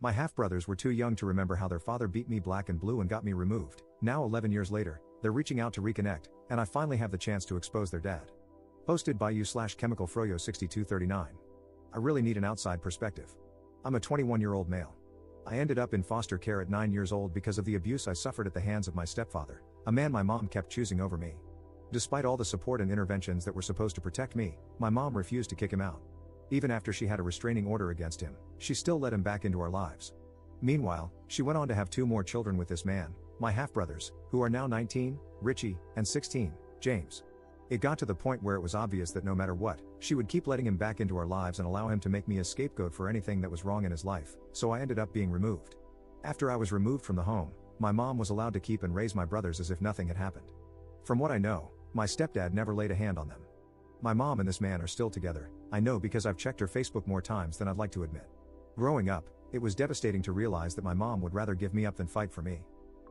My half-brothers were too young to remember how their father beat me black and blue and got me removed. Now 11 years later, they're reaching out to reconnect, and I finally have the chance to expose their dad. Posted by you/chemicalfroyo6239. I really need an outside perspective. I'm a 21-year-old male. I ended up in foster care at 9 years old because of the abuse I suffered at the hands of my stepfather, a man my mom kept choosing over me. Despite all the support and interventions that were supposed to protect me, my mom refused to kick him out. Even after she had a restraining order against him, she still let him back into our lives. Meanwhile, she went on to have 2 more children with this man, my half-brothers, who are now 19, Richie, and 16, James. It got to the point where it was obvious that no matter what, she would keep letting him back into our lives and allow him to make me a scapegoat for anything that was wrong in his life, so I ended up being removed. After I was removed from the home, my mom was allowed to keep and raise my brothers as if nothing had happened. From what I know, my stepdad never laid a hand on them. My mom and this man are still together, I know because I've checked her Facebook more times than I'd like to admit. Growing up, it was devastating to realize that my mom would rather give me up than fight for me.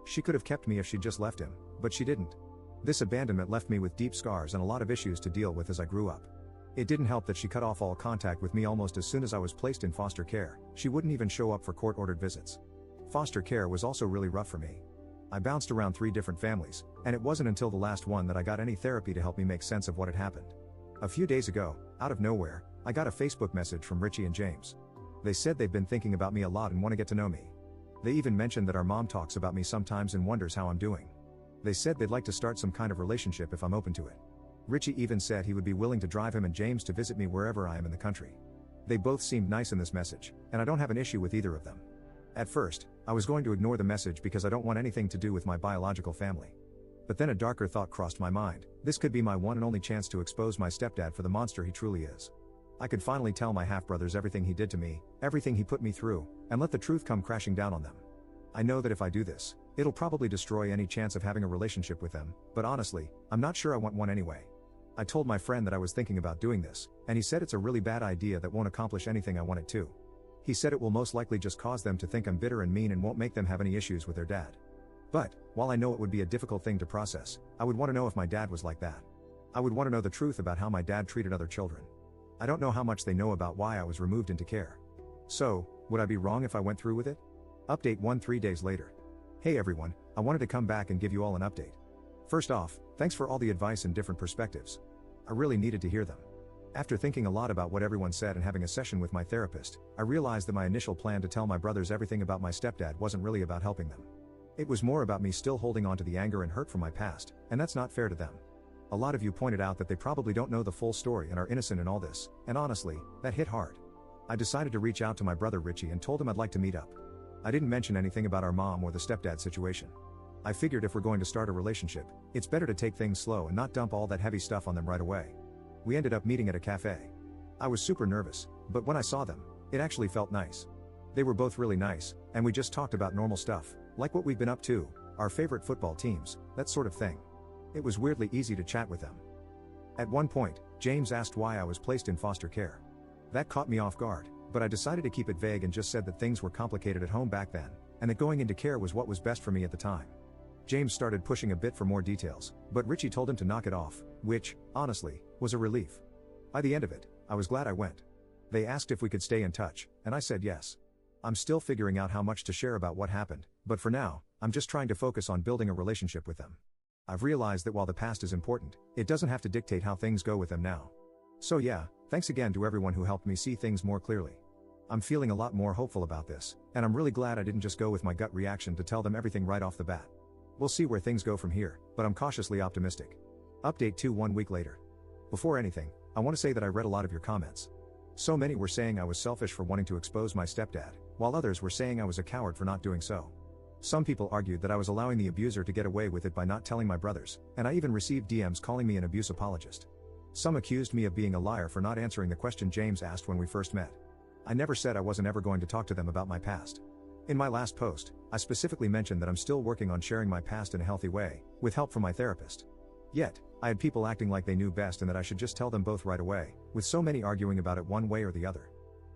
She could have kept me if she'd just left him, but she didn't. This abandonment left me with deep scars and a lot of issues to deal with as I grew up. It didn't help that she cut off all contact with me almost as soon as I was placed in foster care. She wouldn't even show up for court-ordered visits. Foster care was also really rough for me. I bounced around 3 different families, and it wasn't until the last one that I got any therapy to help me make sense of what had happened. A few days ago, out of nowhere, I got a Facebook message from Richie and James. They said they've been thinking about me a lot and want to get to know me. They even mentioned that our mom talks about me sometimes and wonders how I'm doing. They said they'd like to start some kind of relationship if I'm open to it. Richie even said he would be willing to drive him and James to visit me wherever I am in the country. They both seemed nice in this message, and I don't have an issue with either of them. At first, I was going to ignore the message because I don't want anything to do with my biological family. But then a darker thought crossed my mind. This could be my one and only chance to expose my stepdad for the monster he truly is. I could finally tell my half-brothers everything he did to me, everything he put me through, and let the truth come crashing down on them. I know that if I do this, it'll probably destroy any chance of having a relationship with them, but honestly, I'm not sure I want one anyway. I told my friend that I was thinking about doing this, and he said it's a really bad idea that won't accomplish anything I want it to. He said it will most likely just cause them to think I'm bitter and mean and won't make them have any issues with their dad. But, while I know it would be a difficult thing to process, I would want to know if my dad was like that. I would want to know the truth about how my dad treated other children. I don't know how much they know about why I was removed into care. So, would I be wrong if I went through with it? Update 3 days later. Hey everyone, I wanted to come back and give you all an update. First off, thanks for all the advice and different perspectives. I really needed to hear them. After thinking a lot about what everyone said and having a session with my therapist, I realized that my initial plan to tell my brothers everything about my stepdad wasn't really about helping them. It was more about me still holding on to the anger and hurt from my past, and that's not fair to them. A lot of you pointed out that they probably don't know the full story and are innocent in all this, and honestly, that hit hard. I decided to reach out to my brother Richie and told him I'd like to meet up. I didn't mention anything about our mom or the stepdad situation. I figured if we're going to start a relationship, it's better to take things slow and not dump all that heavy stuff on them right away. We ended up meeting at a cafe. I was super nervous, but when I saw them, it actually felt nice. They were both really nice, and we just talked about normal stuff, like what we've been up to, our favorite football teams, that sort of thing. It was weirdly easy to chat with them. At one point, James asked why I was placed in foster care. That caught me off guard, but I decided to keep it vague and just said that things were complicated at home back then, and that going into care was what was best for me at the time. James started pushing a bit for more details, but Richie told him to knock it off, which, honestly, was a relief. By the end of it, I was glad I went. They asked if we could stay in touch, and I said yes. I'm still figuring out how much to share about what happened, but for now, I'm just trying to focus on building a relationship with them. I've realized that while the past is important, it doesn't have to dictate how things go with them now. So yeah, thanks again to everyone who helped me see things more clearly. I'm feeling a lot more hopeful about this, and I'm really glad I didn't just go with my gut reaction to tell them everything right off the bat. We'll see where things go from here, but I'm cautiously optimistic. Update 1 week later. Before anything, I want to say that I read a lot of your comments. So many were saying I was selfish for wanting to expose my stepdad, while others were saying I was a coward for not doing so. Some people argued that I was allowing the abuser to get away with it by not telling my brothers, and I even received DMs calling me an abuse apologist. Some accused me of being a liar for not answering the question James asked when we first met. I never said I wasn't ever going to talk to them about my past. In my last post, I specifically mentioned that I'm still working on sharing my past in a healthy way, with help from my therapist. Yet, I had people acting like they knew best and that I should just tell them both right away, with so many arguing about it one way or the other.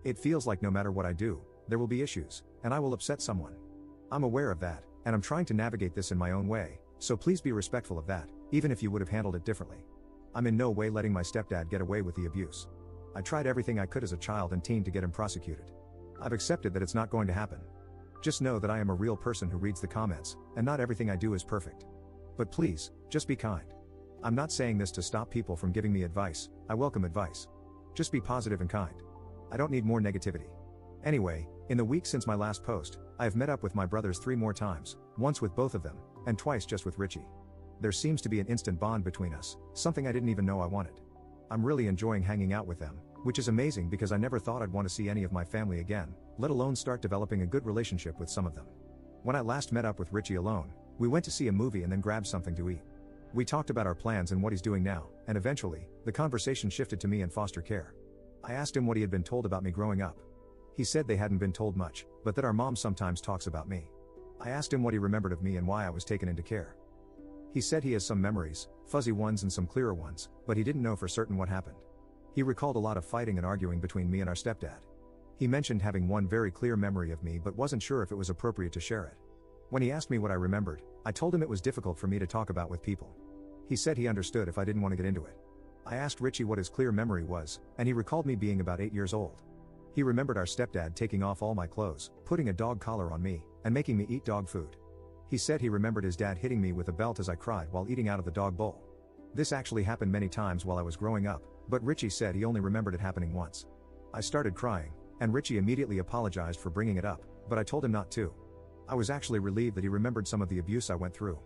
It feels like no matter what I do, there will be issues, and I will upset someone. I'm aware of that, and I'm trying to navigate this in my own way, so please be respectful of that, even if you would have handled it differently. I'm in no way letting my stepdad get away with the abuse. I tried everything I could as a child and teen to get him prosecuted. I've accepted that it's not going to happen. Just know that I am a real person who reads the comments, and not everything I do is perfect. But please, just be kind. I'm not saying this to stop people from giving me advice, I welcome advice. Just be positive and kind. I don't need more negativity. Anyway, in the week since my last post, I have met up with my brothers 3 more times, once with both of them, and twice just with Richie. There seems to be an instant bond between us, something I didn't even know I wanted. I'm really enjoying hanging out with them, which is amazing because I never thought I'd want to see any of my family again, let alone start developing a good relationship with some of them. When I last met up with Richie alone, we went to see a movie and then grabbed something to eat. We talked about our plans and what he's doing now, and eventually, the conversation shifted to me and foster care. I asked him what he had been told about me growing up. He said they hadn't been told much, but that our mom sometimes talks about me. I asked him what he remembered of me and why I was taken into care. He said he has some memories, fuzzy ones and some clearer ones, but he didn't know for certain what happened. He recalled a lot of fighting and arguing between me and our stepdad. He mentioned having one very clear memory of me but wasn't sure if it was appropriate to share it. When he asked me what I remembered, I told him it was difficult for me to talk about with people. He said he understood if I didn't want to get into it. I asked Richie what his clear memory was, and he recalled me being about 8 years old. He remembered our stepdad taking off all my clothes, putting a dog collar on me, and making me eat dog food. He said he remembered his dad hitting me with a belt as I cried while eating out of the dog bowl. This actually happened many times while I was growing up, but Richie said he only remembered it happening once. I started crying, and Richie immediately apologized for bringing it up, but I told him not to. I was actually relieved that he remembered some of the abuse I went through.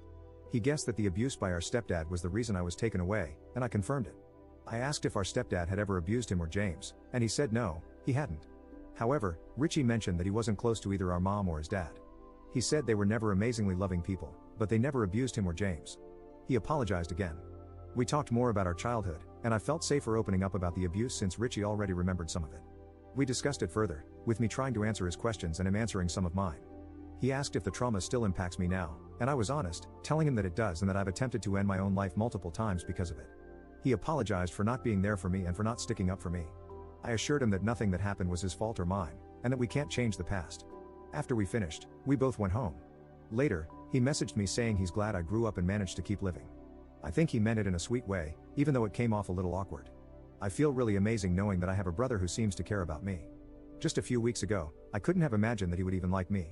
He guessed that the abuse by our stepdad was the reason I was taken away, and I confirmed it. I asked if our stepdad had ever abused him or James, and he said no, he hadn't. However, Richie mentioned that he wasn't close to either our mom or his dad. He said they were never amazingly loving people, but they never abused him or James. He apologized again. We talked more about our childhood, and I felt safer opening up about the abuse since Richie already remembered some of it. We discussed it further, with me trying to answer his questions and him answering some of mine. He asked if the trauma still impacts me now, and I was honest, telling him that it does and that I've attempted to end my own life multiple times because of it. He apologized for not being there for me and for not sticking up for me. I assured him that nothing that happened was his fault or mine, and that we can't change the past. After we finished, we both went home. Later, he messaged me saying he's glad I grew up and managed to keep living. I think he meant it in a sweet way, even though it came off a little awkward. I feel really amazing knowing that I have a brother who seems to care about me. Just a few weeks ago, I couldn't have imagined that he would even like me.